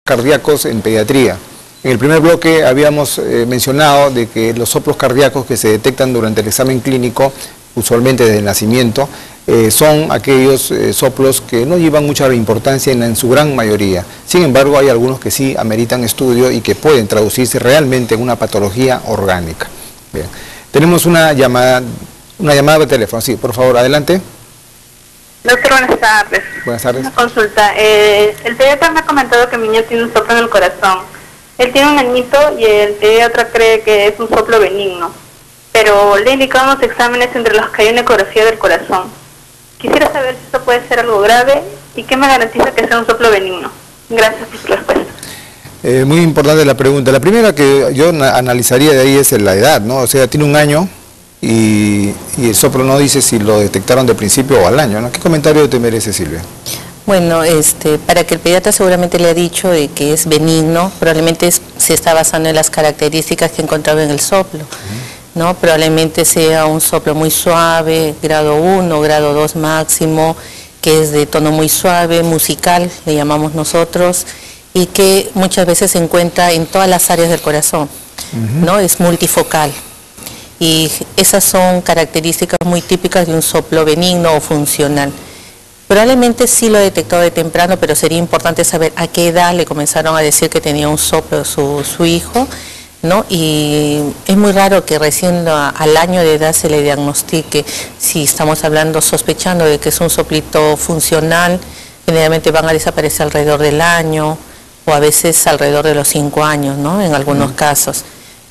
Cardíacos en pediatría. En el primer bloque habíamos mencionado de que los soplos cardíacos que se detectan durante el examen clínico, usualmente desde el nacimiento, son aquellos soplos que no llevan mucha importancia en su gran mayoría. Sin embargo, hay algunos que sí ameritan estudio y que pueden traducirse realmente en una patología orgánica. Bien. Tenemos una llamada de teléfono. Sí, por favor, adelante. Doctor, buenas tardes. Buenas tardes. Una consulta. El pediatra me ha comentado que mi niño tiene un soplo en el corazón. Él tiene un añito y el pediatra cree que es un soplo benigno. Pero le indicamos exámenes entre los que hay una ecografía del corazón. Quisiera saber si esto puede ser algo grave y qué me garantiza que sea un soplo benigno. Gracias por su respuesta. Muy importante la pregunta. La primera que yo analizaría de ahí es la edad, ¿no? O sea, tiene un año. Y el soplo no dice si lo detectaron de principio o al año, ¿no? ¿Qué comentario te merece, Silvia? Bueno, para que el pediatra seguramente le ha dicho de que es benigno, probablemente se está basando en las características que encontraba en el soplo, ¿no? Probablemente sea un soplo muy suave, grado 1, grado 2 máximo, que es de tono muy suave, musical, le llamamos nosotros, y que muchas veces se encuentra en todas las áreas del corazón, ¿no? Es multifocal. Y esas son características muy típicas de un soplo benigno o funcional. Probablemente sí lo ha detectado de temprano, pero sería importante saber a qué edad le comenzaron a decir que tenía un soplo su hijo, ¿no? Y es muy raro que recién al año de edad se le diagnostique. Si estamos hablando, sospechando de que es un soplito funcional, generalmente van a desaparecer alrededor del año o a veces alrededor de los 5 años, ¿no? En algunos casos.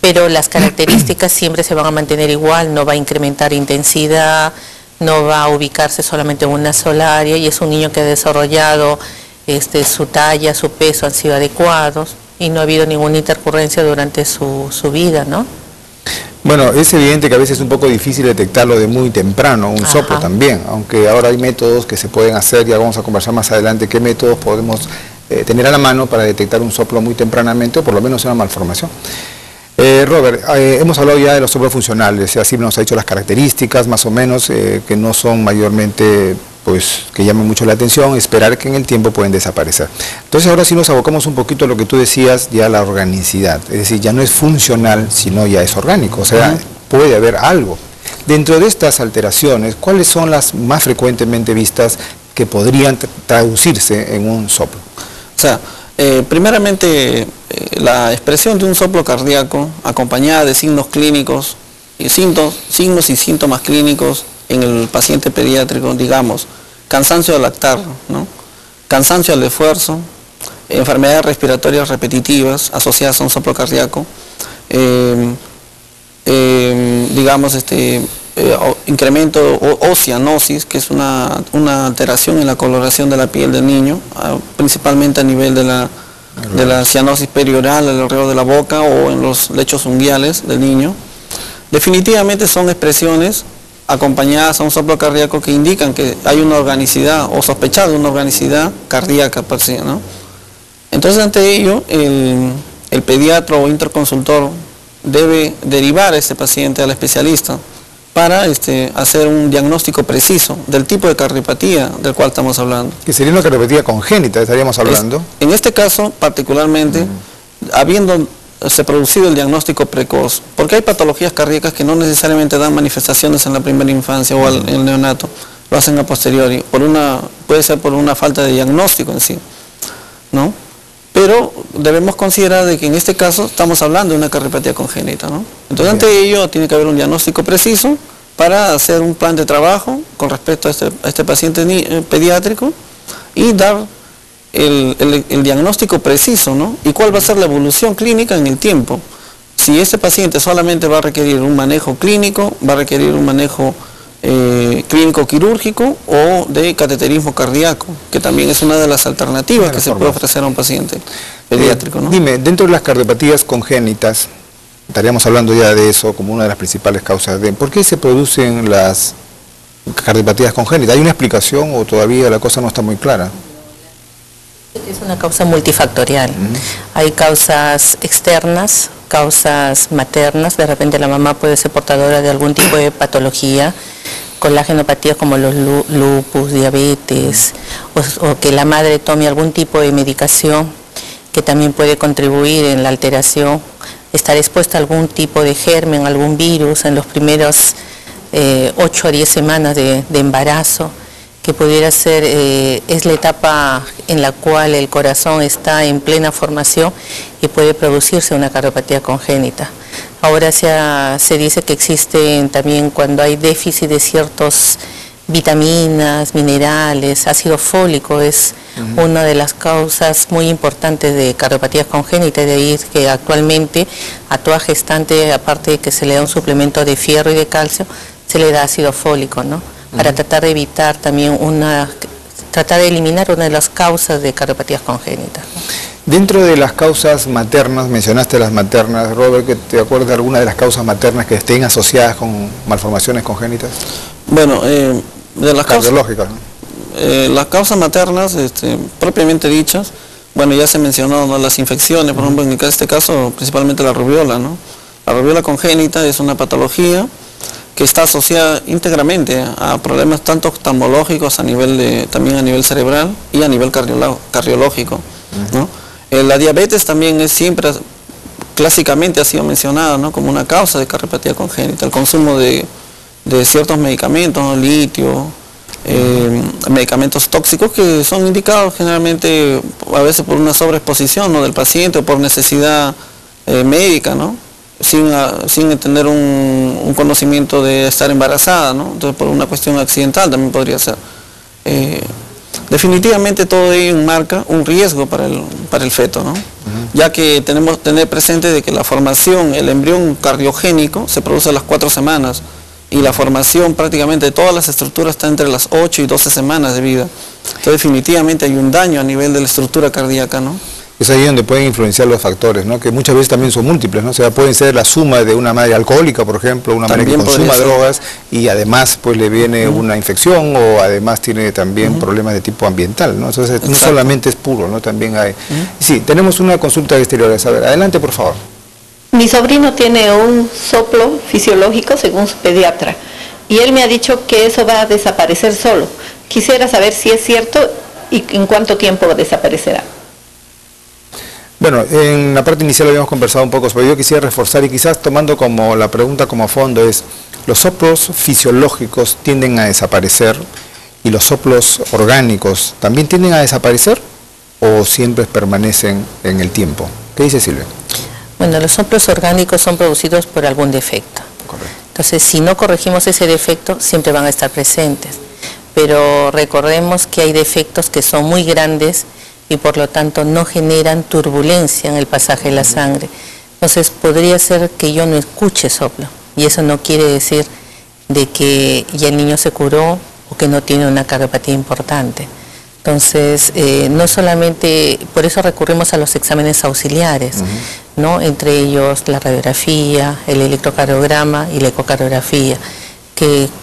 Pero las características siempre se van a mantener igual, no va a incrementar intensidad, no va a ubicarse solamente en una sola área, y es un niño que ha desarrollado su talla, su peso han sido adecuados y no ha habido ninguna intercurrencia durante su vida, ¿no? Bueno, es evidente que a veces es un poco difícil detectarlo de muy temprano, un soplo también, aunque ahora hay métodos que se pueden hacer, ya vamos a conversar más adelante qué métodos podemos tener a la mano para detectar un soplo muy tempranamente o por lo menos una malformación. Robert, hemos hablado ya de los soplos funcionales, así nos ha dicho las características más o menos, que no son mayormente, pues, que llaman mucho la atención, esperar que en el tiempo pueden desaparecer. Entonces ahora sí nos abocamos un poquito a lo que tú decías, ya la organicidad, es decir, ya no es funcional, sino ya es orgánico, o sea, puede haber algo. Dentro de estas alteraciones, ¿cuáles son las más frecuentemente vistas que podrían traducirse en un soplo? O sea, primeramente, la expresión de un soplo cardíaco acompañada de signos clínicos, signos y síntomas clínicos en el paciente pediátrico, digamos, cansancio al lactar, ¿no? Cansancio al esfuerzo, enfermedades respiratorias repetitivas asociadas a un soplo cardíaco, digamos, incremento o cianosis, que es una alteración en la coloración de la piel del niño, principalmente a nivel de la cianosis perioral alrededor de la boca o en los lechos unguiales del niño. Definitivamente son expresiones acompañadas a un soplo cardíaco que indican que hay una organicidad o sospechada de una organicidad cardíaca per se, ¿no? Entonces, ante ello, el pediatra o interconsultor debe derivar a este paciente al especialista para hacer un diagnóstico preciso del tipo de cardiopatía del cual estamos hablando. Que sería una cardiopatía congénita, estaríamos hablando. En este caso, particularmente, habiéndose producido el diagnóstico precoz, porque hay patologías cardíacas que no necesariamente dan manifestaciones en la primera infancia o en el neonato, lo hacen a posteriori, puede ser por una falta de diagnóstico en sí, ¿no? Pero debemos considerar de que en este caso estamos hablando de una cardiopatía congénita, ¿no? Entonces, ante ello tiene que haber un diagnóstico preciso para hacer un plan de trabajo con respecto a este paciente pediátrico y dar el diagnóstico preciso, ¿no? Y cuál va a ser la evolución clínica en el tiempo. Si este paciente solamente va a requerir un manejo clínico, va a requerir un manejo clínico quirúrgico o de cateterismo cardíaco, que también es una de las alternativas que se puede ofrecer a un paciente pediátrico, ¿no? Dime, dentro de las cardiopatías congénitas, estaríamos hablando ya de eso como una de las principales causas de ¿por qué se producen las cardiopatías congénitas? ¿Hay una explicación o todavía la cosa no está muy clara? Es una causa multifactorial. Hay causas externas, causas maternas, de repente la mamá puede ser portadora de algún tipo de patología, colágenopatías como los lupus, diabetes, o que la madre tome algún tipo de medicación que también puede contribuir en la alteración, estar expuesta a algún tipo de germen, algún virus en los primeros 8 a 10 semanas de embarazo, que pudiera ser, es la etapa en la cual el corazón está en plena formación y puede producirse una cardiopatía congénita. Ahora se dice que existen también cuando hay déficit de ciertos vitaminas, minerales, ácido fólico es una de las causas muy importantes de cardiopatías congénitas, de ahí que actualmente a toda gestante, aparte de que se le da un suplemento de fierro y de calcio, se le da ácido fólico, ¿no? Para tratar de evitar también tratar de eliminar una de las causas de cardiopatías congénitas, ¿no? Dentro de las causas maternas, mencionaste las maternas, Robert, ¿te acuerdas de alguna de las causas maternas que estén asociadas con malformaciones congénitas? Bueno, de las cardiológicas, ¿no? Las causas maternas, propiamente dichas, bueno, ya se mencionó, ¿no?, las infecciones, por ejemplo, en este caso, principalmente la rubiola, ¿no? La rubiola congénita es una patología que está asociada íntegramente a problemas tanto oftalmológicos también a nivel cerebral y a nivel cardiológico, ¿no? La diabetes también siempre, clásicamente ha sido mencionada, ¿no?, como una causa de cardiopatía congénita, el consumo de ciertos medicamentos, ¿no?, litio, medicamentos tóxicos que son indicados generalmente a veces por una sobreexposición, ¿no?, del paciente o por necesidad médica, ¿no?, sin tener un conocimiento de estar embarazada, ¿no? Entonces por una cuestión accidental también podría ser. Definitivamente todo ello marca un riesgo para el feto, ¿no? Ya que tenemos que tener presente de que la formación, el embrión cardiogénico se produce a las 4 semanas y la formación prácticamente de todas las estructuras está entre las 8 y 12 semanas de vida. Entonces definitivamente hay un daño a nivel de la estructura cardíaca, ¿no? Es ahí donde pueden influenciar los factores, ¿no?, que muchas veces también son múltiples, ¿no? O sea, pueden ser la suma de una madre alcohólica, por ejemplo, una madre que consuma drogas y además pues le viene una infección o además tiene también problemas de tipo ambiental, ¿no? Entonces no solamente es puro, ¿no?, también hay... Sí, tenemos una consulta de exteriores. A ver, adelante por favor. Mi sobrino tiene un soplo fisiológico según su pediatra y él me ha dicho que eso va a desaparecer solo. Quisiera saber si es cierto y en cuánto tiempo desaparecerá. Bueno, en la parte inicial habíamos conversado un poco, pero yo quisiera reforzar y quizás tomando como la pregunta como fondo es, ¿los soplos fisiológicos tienden a desaparecer y los soplos orgánicos también tienden a desaparecer o siempre permanecen en el tiempo? ¿Qué dice Silvia? Bueno, los soplos orgánicos son producidos por algún defecto. Correcto. Entonces, si no corregimos ese defecto, siempre van a estar presentes. Pero recordemos que hay defectos que son muy grandes y por lo tanto no generan turbulencia en el pasaje de la sangre. Entonces podría ser que yo no escuche soplo y eso no quiere decir de que ya el niño se curó o que no tiene una cardiopatía importante. Entonces no solamente, por eso recurrimos a los exámenes auxiliares, ¿no?, entre ellos la radiografía, el electrocardiograma y la ecocardiografía,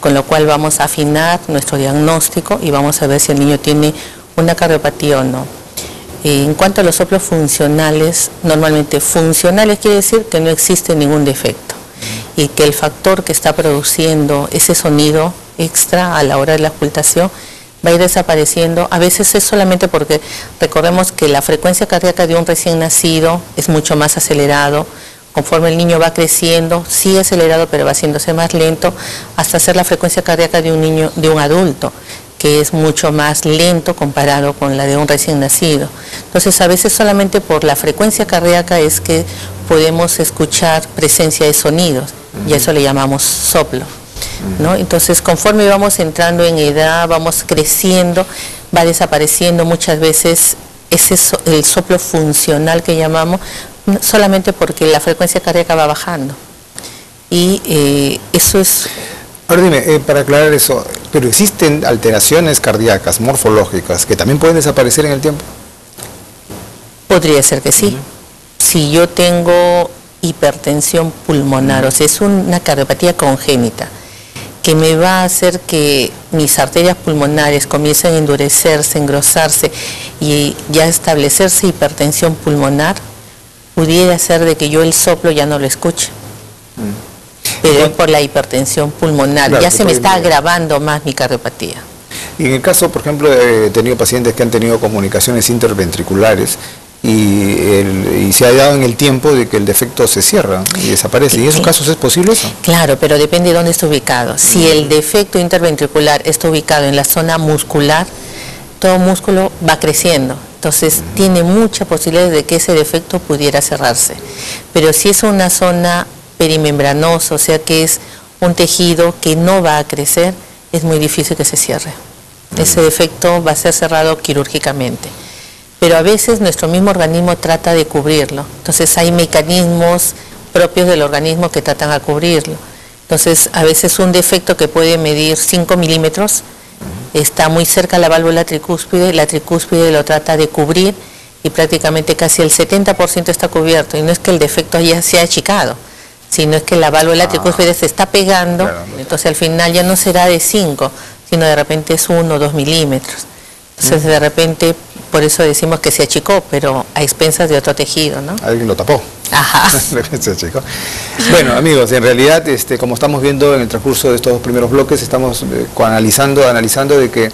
con lo cual vamos a afinar nuestro diagnóstico y vamos a ver si el niño tiene una cardiopatía o no. En cuanto a los soplos funcionales, normalmente funcionales quiere decir que no existe ningún defecto y que el factor que está produciendo ese sonido extra a la hora de la ocultación va a ir desapareciendo. A veces es solamente porque recordemos que la frecuencia cardíaca de un recién nacido es mucho más acelerado. Conforme el niño va creciendo, sigue acelerado pero va haciéndose más lento hasta ser la frecuencia cardíaca de un niño, de un adulto, que es mucho más lento comparado con la de un recién nacido. Entonces a veces solamente por la frecuencia cardíaca es que podemos escuchar presencia de sonidos y a eso le llamamos soplo, ¿no? Entonces conforme vamos entrando en edad, vamos creciendo, va desapareciendo muchas veces el soplo funcional que llamamos, solamente porque la frecuencia cardíaca va bajando y eso es... Ahora dime, para aclarar eso, ¿pero existen alteraciones cardíacas, morfológicas, que también pueden desaparecer en el tiempo? Podría ser que sí. Si yo tengo hipertensión pulmonar, o sea, es una cardiopatía congénita, que me va a hacer que mis arterias pulmonares comiencen a endurecerse, engrosarse y ya establecerse hipertensión pulmonar, pudiera ser de que yo el soplo ya no lo escuche. Pero es por la hipertensión pulmonar, claro, ya se me está agravando más mi cardiopatía. Y en el caso, por ejemplo, he tenido pacientes que han tenido comunicaciones interventriculares y y se ha dado en el tiempo de que el defecto se cierra y desaparece. ¿Y en esos casos es posible eso? Claro, pero depende de dónde está ubicado. Si el defecto interventricular está ubicado en la zona muscular, todo músculo va creciendo. Entonces tiene mucha posibilidad de que ese defecto pudiera cerrarse. Pero si es una zona perimembranosa, o sea que es un tejido que no va a crecer, es muy difícil que se cierre. Ese defecto va a ser cerrado quirúrgicamente. Pero a veces nuestro mismo organismo trata de cubrirlo. Entonces hay mecanismos propios del organismo que tratan de cubrirlo. Entonces a veces un defecto que puede medir 5 milímetros está muy cerca a la válvula tricúspide, la tricúspide lo trata de cubrir y prácticamente casi el 70% está cubierto. Y no es que el defecto ya se ha achicado, sino es que la válvula tricúspide se está pegando, claro, entonces al final ya no será de 5, sino de repente es 1 o 2 milímetros. Entonces de repente, por eso decimos que se achicó, pero a expensas de otro tejido, ¿no? Alguien lo tapó. Ajá. Se achicó. Bueno, amigos, en realidad, como estamos viendo en el transcurso de estos dos primeros bloques, estamos analizando de que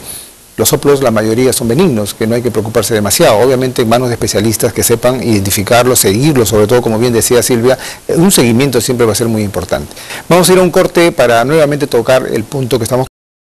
los soplos, la mayoría son benignos, que no hay que preocuparse demasiado. Obviamente en manos de especialistas que sepan identificarlos, seguirlos, sobre todo, como bien decía Silvia, un seguimiento siempre va a ser muy importante. Vamos a ir a un corte para nuevamente tocar el punto que estamos